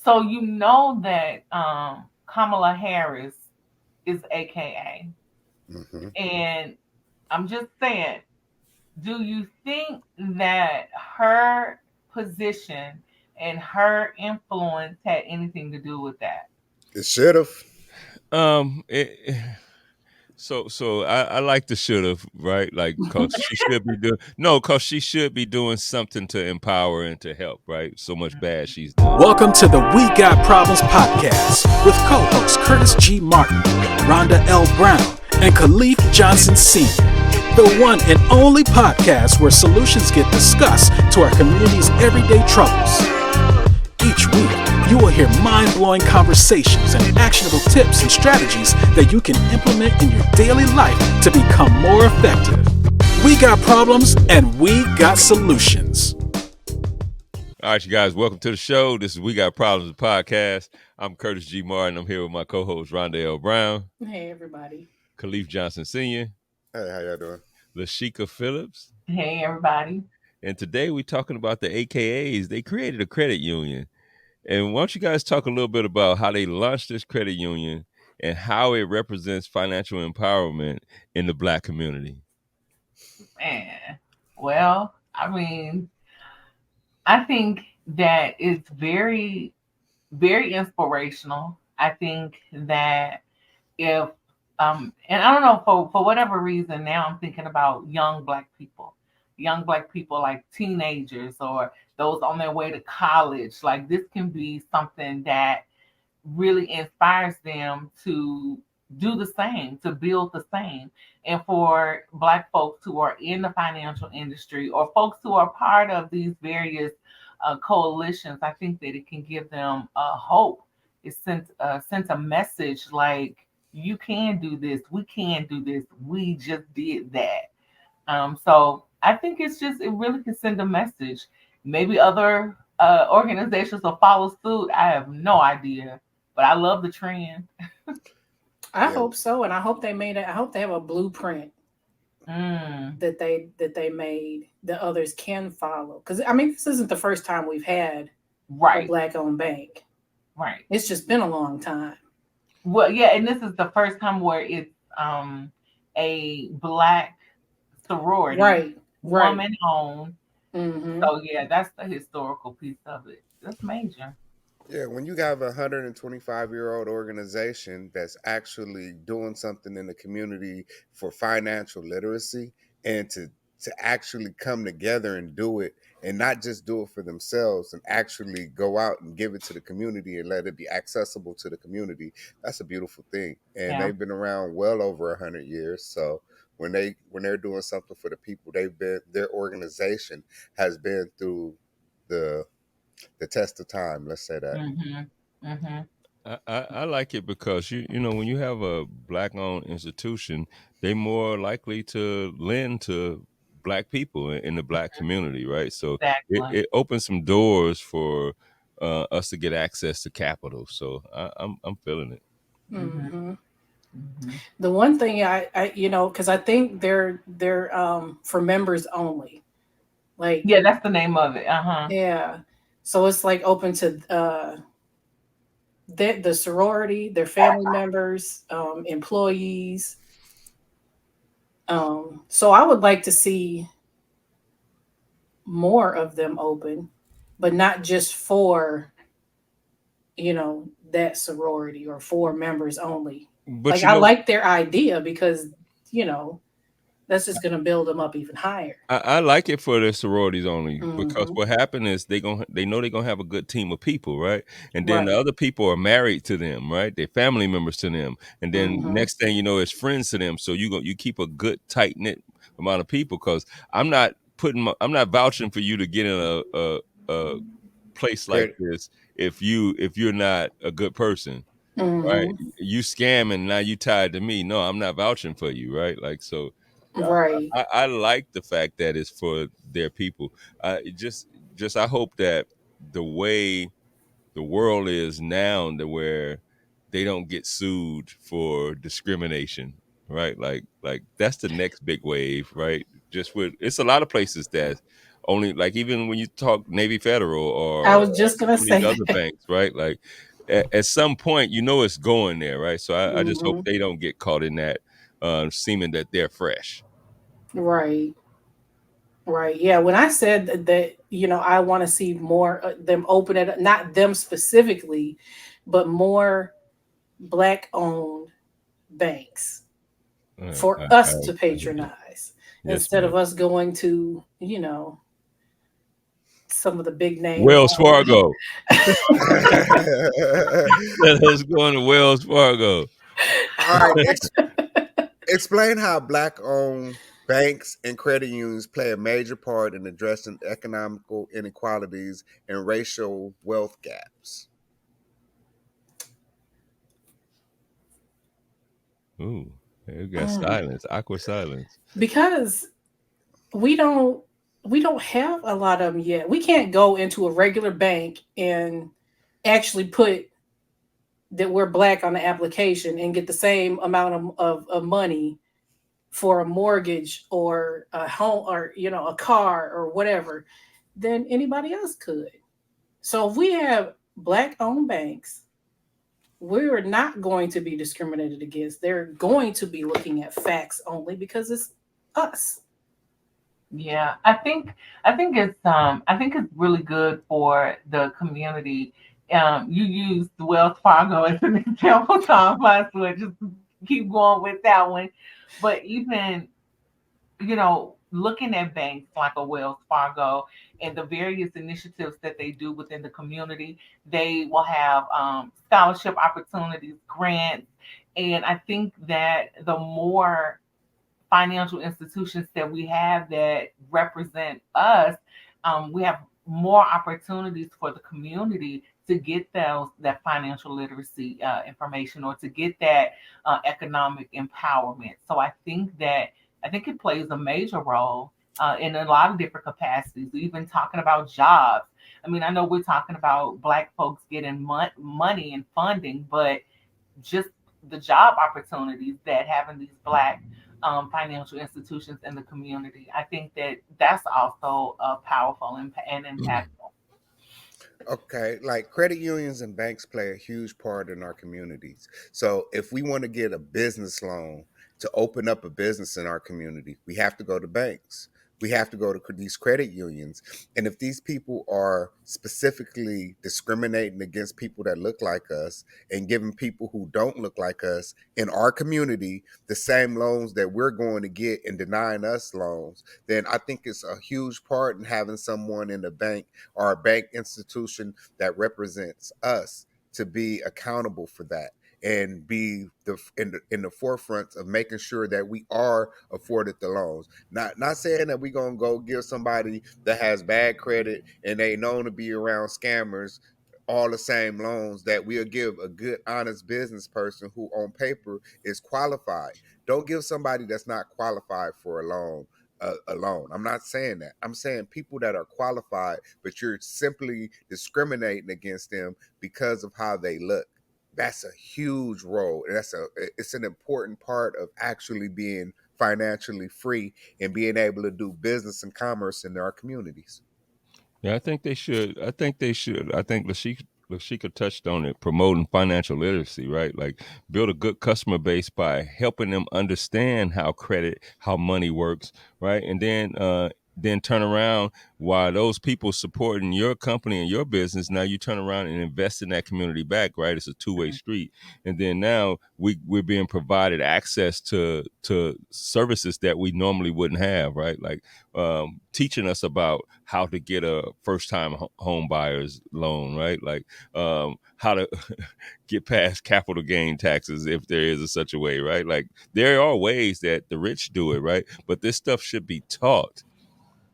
So you know that Kamala Harris is AKA. Hmm. And I'm just saying, do you think that her position and her influence had anything to do with that? It should have. It, so I like the should have, right? Like, cause she should be doing no, cause she should be doing something to empower and to help, right? So much bad she's done. Welcome to the We Got Problems podcast with co-hosts Curtis G. Martin, Rhonda L. Brown, and Khalif Johnson Sr., the one and only podcast where solutions get discussed to our community's everyday troubles. Each week, you will hear mind-blowing conversations and actionable tips and strategies that you can implement in your daily life to become more effective. We got problems and we got solutions. All right, you guys, welcome to the show. This is We Got Problems podcast. I'm Curtis G. Martin. I'm here with my co-host Rhonda L. Brown, Hey, everybody. Khalif Johnson Sr., Hey, how y'all doing? Lashika Phillips, Hey, everybody. and today we're talking about the AKAs. They created a credit union. And why don't you guys talk a little bit about how they launched this credit union and how it represents financial empowerment in the Black community? Man, well, I mean, I think that it's very, very inspirational. I think that if and I don't know, for whatever reason now I'm thinking about young black people like teenagers or those on their way to college. Like this can be something that really inspires them to do the same, to build the same. And for Black folks who are in the financial industry or folks who are part of these various coalitions, I think that it can give them hope. It sends a message like, you can do this, we can do this, we just did that. So I think it really can send a message. Maybe other organizations will follow suit. I have no idea, but I love the trend. I Yeah, hope so, and I hope they made it. I hope they have a blueprint Mm, that they made that others can follow. Because I mean, this isn't the first time we've had a right, black-owned bank. right. It's just been a long time. Well, yeah, and this is the first time where it's a black sorority, Right, right. woman owned. Mm-hmm. So yeah, that's the historical piece of it. That's major. yeah. When you have a 125-year-old organization that's actually doing something in the community for financial literacy, and to actually come together and do it, and not just do it for themselves, and actually go out and give it to the community and let it be accessible to the community, that's a beautiful thing. And Yeah. they've been around well over 100 years. So when they're doing something for the people, their organization has been through the the test of time. Let's say that. Mhm. Mhm. I like it because you know when you have a Black owned institution, they more likely to lend to Black people in the Black community, right? So Exactly. it opens some doors for us to get access to capital. So I'm feeling it. Mhm. Mm-hmm. Mhm. The one thing because I think they're for members only. Like, Yeah, that's the name of it. Uh-huh. yeah. So it's like open to the sorority, their family members, employees. So I would like to see more of them open, but not just for, that sorority or for members only. But Like, you I know, like their idea because, you know, that's just going to build them up even higher. I like it for the sororities only because Hmm. what happened is they know they're gonna have a good team of people, right? And then the Right. other people are married to them, right? They're family members to them, and then Hmm. next thing you know, is friends to them. So you keep a good tight knit amount of people. Because I'm not vouching for you to get in a place like Credit. this if you're not a good person, right? Hmm. You scamming now you tied to me. No, I'm not vouching for you, right? Like so. Right. I like the fact that it's for their people. Just I hope that the way the world is now, to where they don't get sued for discrimination, right? Like that's the next big wave, right? Just with it's a lot of places that only like even when you talk Navy Federal I or was just gonna some of these say other that. banks, right? Like at some point, it's going there, right? So I just hope Hmm. they don't get caught in that, seeming that they're fresh. Right. Right. Yeah. When I said that, I want to see more them open it, not them specifically, but more black owned banks for us to I hear you. patronize Yes, instead ma'am. of us going to, some of the big name. Wells Fargo. Let us go to Wells Fargo. All right, explain how black-owned banks and credit unions play a major part in addressing economical inequalities and racial wealth gaps. Ooh, we got Mm. silence, awkward silence. Because we don't we don't have a lot of them yet. We can't go into a regular bank and actually put that we're black on the application and get the same amount of money for a mortgage or a home or a car or whatever than anybody else could. So if we have black owned banks, we're not going to be discriminated against. They're going to be looking at facts only because it's us. Yeah, I think it's really good for the community. You used Wells Fargo as an example, Tom. I swear, just keep going with that one. But even looking at banks like a Wells Fargo and the various initiatives that they do within the community, they will have scholarship opportunities, grants, and I think that the more financial institutions that we have that represent us, we have more opportunities for the community to get that financial literacy information or to get that economic empowerment. So I think it plays a major role in a lot of different capacities. Even talking about jobs. I mean, I know we're talking about Black folks getting money and funding, but just the job opportunities that having these Black financial institutions in the community. I think that that's also powerful and impactful. Okay, like credit unions and banks play a huge part in our communities. So if we want to get a business loan to open up a business in our community, we have to go to banks. We have to go to these credit unions. And if these people are specifically discriminating against people that look like us and giving people who don't look like us in our community the same loans that we're going to get and denying us loans, then I think it's a huge part in having someone in the bank or a bank institution that represents us to be accountable for that and be in the forefront of making sure that we are afforded the loans. Not saying that we're gonna go give somebody that has bad credit and they known to be around scammers all the same loans, that we'll give a good honest business person who on paper is qualified. Don't give somebody that's not qualified for a loan alone. I'm not saying that. I'm saying people that are qualified, but you're simply discriminating against them because of how they look. That's a huge role. It's an important part of actually being financially free and being able to do business and commerce in our communities. Yeah, I think they should. I think they should. I think Lashika touched on it, promoting financial literacy, right? Like build a good customer base by helping them understand how credit, how money works, right? And then turn around while those people supporting your company and your business, now you turn around and invest in that community back, right? It's a two-way street. And then now we're being provided access to services that we normally wouldn't have, right? Like teaching us about how to get a first-time home buyer's loan, right? Like how to get past capital gain taxes if there is such a way, right? Like there are ways that the rich do it, right? But this stuff should be taught.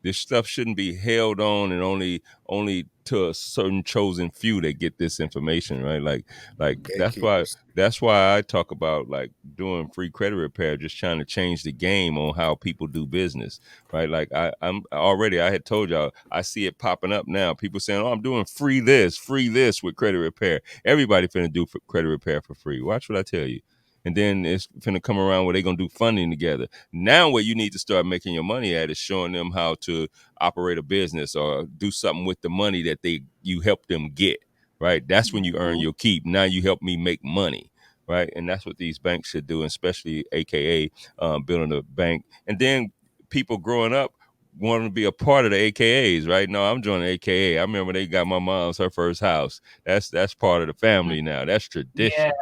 This stuff shouldn't be held on and only to a certain chosen few that get this information, right? Like Gatekeepers. that's why I talk about like doing free credit repair, just trying to change the game on how people do business, right? Like I'm already, I had told y'all, I see it popping up now. People saying, "Oh, I'm doing free this with credit repair." Everybody finna do credit repair for free. Watch what I tell you. And then it's gonna come around where they're gonna do funding together. Now, where you need to start making your money at is showing them how to operate a business or do something with the money that you help them get. Right, that's when you earn your keep. Now you help me make money. Right, and that's what these banks should do, especially AKA building a bank. And then people growing up wanting to be a part of the AKAs. Right, no, I'm joining AKA. I remember they got my mom's her first house. That's part of the family now. That's Yeah, tradition.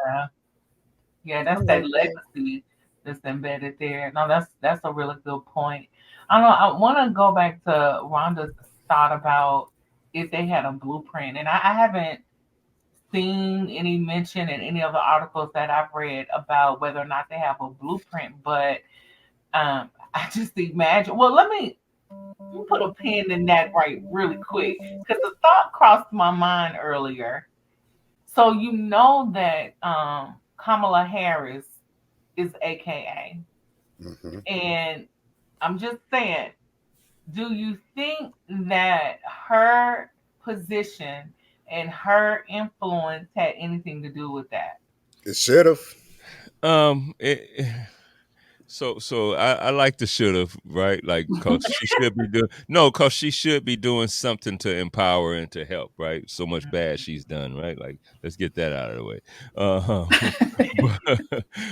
yeah, I that's that like that. legacy that's embedded there. No, that's a really good point. I don't know. I want to go back to Rhonda's thought about if they had a blueprint, and I haven't seen any mention in any of the articles that I've read about whether or not they have a blueprint. But I just imagine. Well, let me put a pin in that right really quick because the thought crossed my mind earlier. So you know that Kamala Harris is AKA. Hmm. And I'm just saying, do you think that her position and her influence had anything to do with that? It should have. It, so I like the should have, right? Like, cause she should be doing no, cause she should be doing something to empower and to help, right? So much bad she's done, right? Like, let's get that out of the way. But,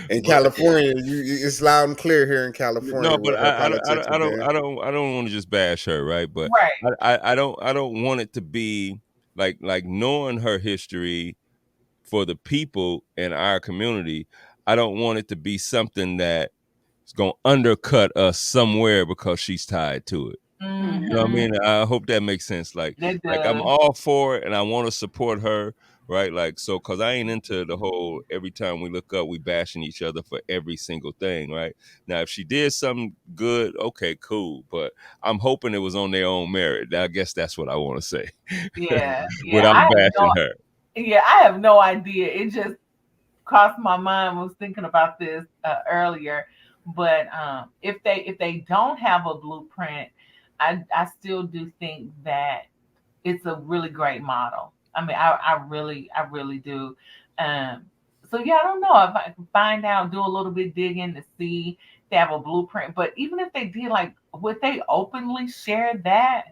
In but California, it's loud and clear here in no, California but what her politics have been. I don't want to just bash her, right? But Right. I don't want it to be like knowing her history for the people in our community. I don't want it to be something that is gonna undercut us somewhere because she's tied to it. You know what I Mm-hmm. mean? I hope that makes sense. That Like I'm does. all for it and I want to support her, right? Like so cause I ain't into the whole every time we look up we bashing each other for every single thing, right? Now if she did something good, okay, cool. But I'm hoping it was on their own merit. I guess that's what I want to say. Yeah, yeah. Without I have no bashing her. yeah, I have no idea. It just crossed my mind. Was thinking about this earlier, but if they don't have a blueprint, I still do think that it's a really great model. I mean, I really do. Um, so yeah, I don't know if I can find out, do a little bit digging to see if they have a blueprint. But even if they did, like, would they openly share that?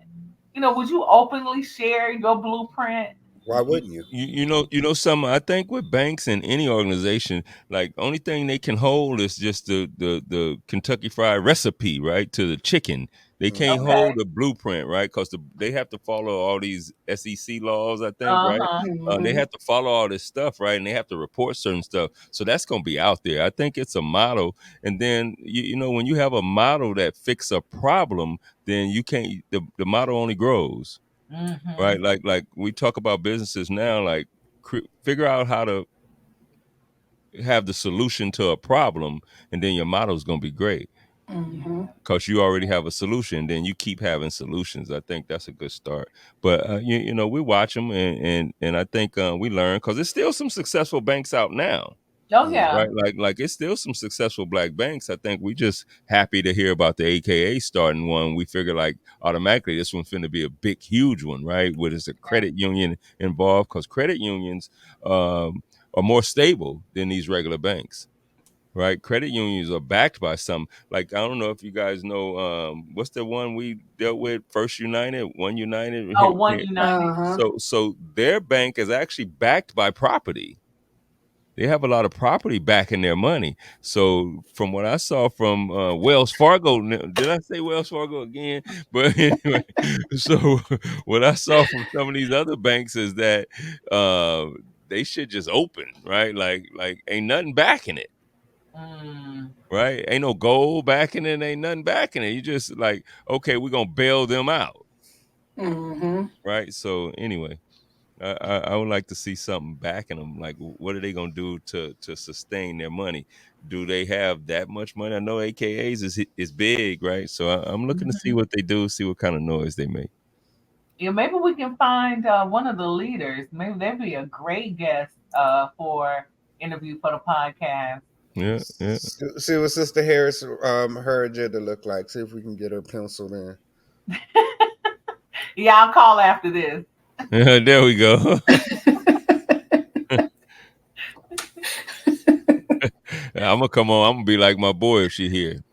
You know, would you openly share your blueprint? Why wouldn't you? You know some I think with banks and any organization, like only thing they can hold is just the Kentucky Fried Recipe, right? To the chicken. They can't Hmm. Okay. hold the blueprint, right? Because they have to follow all these SEC laws, I think, Uh right? huh. They Mm-hmm. have to follow all this stuff, right? And they have to report certain stuff. So that's going to be out there. I think it's a model. And then, you know, when you have a model that fix a problem, then you can't, the model only grows, Mm-hmm. right? Like we talk about businesses now, like figure out how to have the solution to a problem, and then your model is going to be great Mm-hmm. because you already have a solution. Then you keep having solutions. I think that's a good start. But you know, we watch them, and I think we learn because there's still some successful banks out now. Oh Hmm. yeah. Right, like it's still some successful black banks. I think we just happy to hear about the AKA starting one. We figure like automatically this one's finna be a big, huge one, right? Where there's a credit union involved, because credit unions are more stable than these regular banks, right? Credit unions are backed by some. Like I don't know if you guys know what's the one we dealt with, First United, One United. Oh, One United. Uh-huh. So their bank is actually backed by property. They have a lot of property backing their money. So from what I saw from Wells Fargo, did I say Wells Fargo again? But anyway, so what I saw from some of these other banks is that uh, they should just open, right? Like ain't nothing backing it, Mm, right? Ain't no gold backing it, ain't nothing backing it. You just like, okay, we're gonna bail them out, Mm-hmm. right? So anyway, I would like to see something backing them. Like, what are they gonna do to sustain their money? Do they have that much money? I know AKAs is big, right? So I'm looking to see mhm. what they do, see what kind of noise they make. Yeah, maybe we can find one of the leaders. Maybe they'd be a great guest for interview for the podcast. Yeah, yeah, See what Sister Harris her agenda look like. See if we can get her penciled in. Yeah, I'll call after this. yeah. There we go. I'm gonna come on. I'm gonna be like my boy if she here.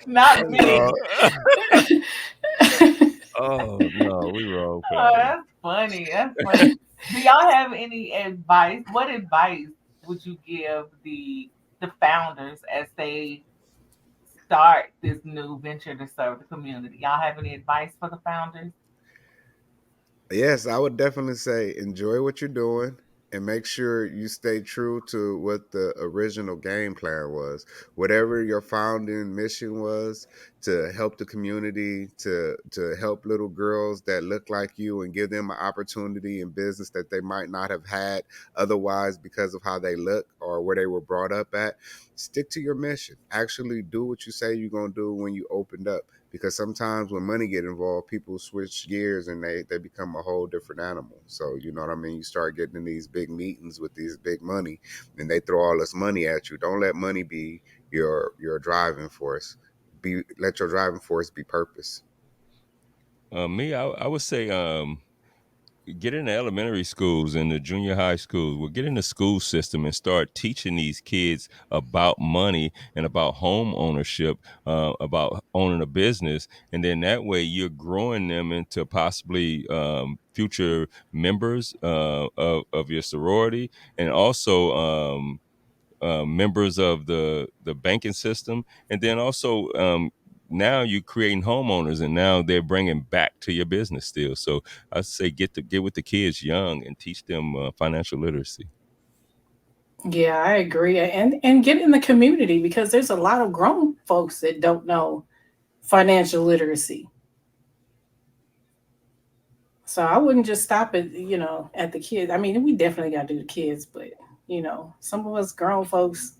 Not me. Oh no, we wrong for Oh, that. that's funny. That's funny. Do y'all have any advice? What advice would you give the founders as they start this new venture to serve the community? Y'all have any advice for the founders? Yes, I would definitely say enjoy what you're doing and make sure you stay true to what the original game plan was. Whatever your founding mission was, to help the community, to help little girls that look like you and give them an opportunity in business that they might not have had otherwise because of how they look or where they were brought up at. Stick to your mission. Actually do what you say you're going to do when you opened up, because sometimes when money get involved, people switch gears and they become a whole different animal. So you know what I mean? You start getting in these big meetings with these big money and they throw all this money at you. Don't let money be your driving force. Let your driving force be purpose. I would say get into elementary schools and the junior high schools. We'll get in the school system and start teaching these kids about money and about home ownership, about owning a business. And then that way you're growing them into possibly future members of your sorority, and also members of the banking system. And then also now you're creating homeowners, and now they're bringing back to your business still. So I say get with the kids young and teach them financial literacy. Yeah, I agree. And get in the community, because there's a lot of grown folks that don't know financial literacy. So I wouldn't just stop at, at the kids. I mean, we definitely got to do the kids, but some of us grown folks,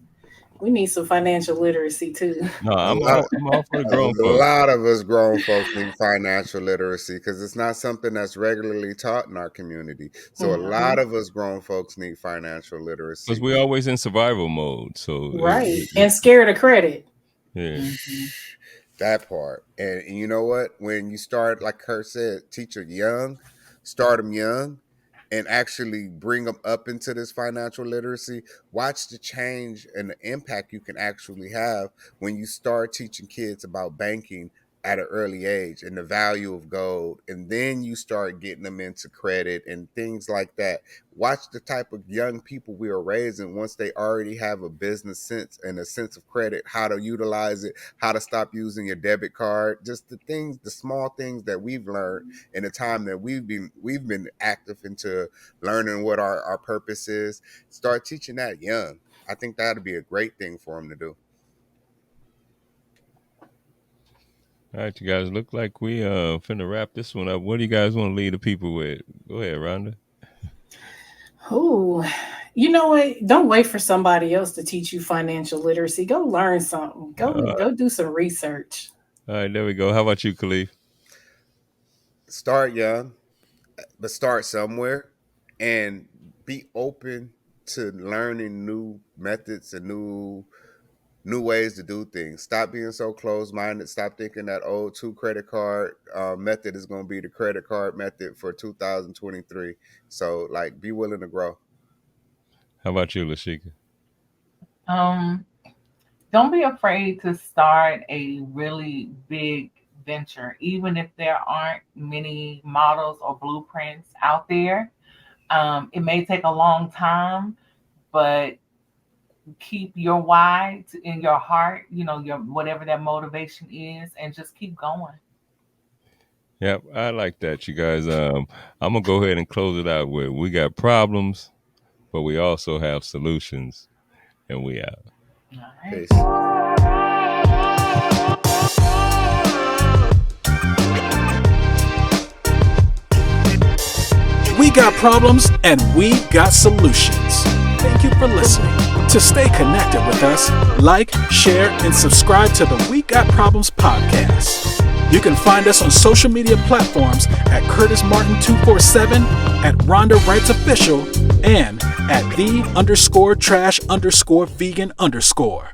we need some financial literacy too. No, A I'm lot, all, I'm all for the a grown folks. lot of us grown folks need financial literacy because it's not something that's regularly taught in our community. So a lot of us grown folks need financial Because literacy. we're always in survival mode. So Right. And scared of credit. yeah. That part. And you know what? When you start, like Kurt said, teach them young, start them young, and actually bring them up into this financial literacy, watch the change and the impact you can actually have when you start teaching kids about banking at an early age and the value of gold. And then you start getting them into credit and things like that. Watch the type of young people we are raising once they already have a business sense and a sense of credit, how to utilize it, how to stop using your debit card, just the things, the small things that we've learned in the time that we've been active into learning what our purpose is. Start teaching that young. I think that'd be a great thing for them to do. All right, you guys, look like we finna wrap this one up. What do you guys want to leave the people with? Go ahead, Rhonda. Oh, you know what? Don't wait for somebody else to teach you financial literacy. Go learn something. Go do some research. All right, there we go. How about you, Khalif? Start young, but start somewhere and be open to learning new methods and new ways to do things. Stop being so closed-minded. Stop thinking that two credit card method is going to be the credit card method for 2023. So like, be willing to grow. How about you, Lashika? Don't be afraid to start a really big venture, even if there aren't many models or blueprints out there. It may take a long time, but keep your why in your heart, your whatever that motivation is, and just keep going. Yep, I like that, you guys. I'm gonna go ahead and close it out with we got problems, but we also have solutions, and we out. All right. Peace. We got problems and we got solutions. Thank you for listening. To stay connected with us, like, share, and subscribe to the We Got Problems podcast. You can find us on social media platforms at Curtis Martin 247, at Rhonda Wrights Official, and at the_trash_vegan_.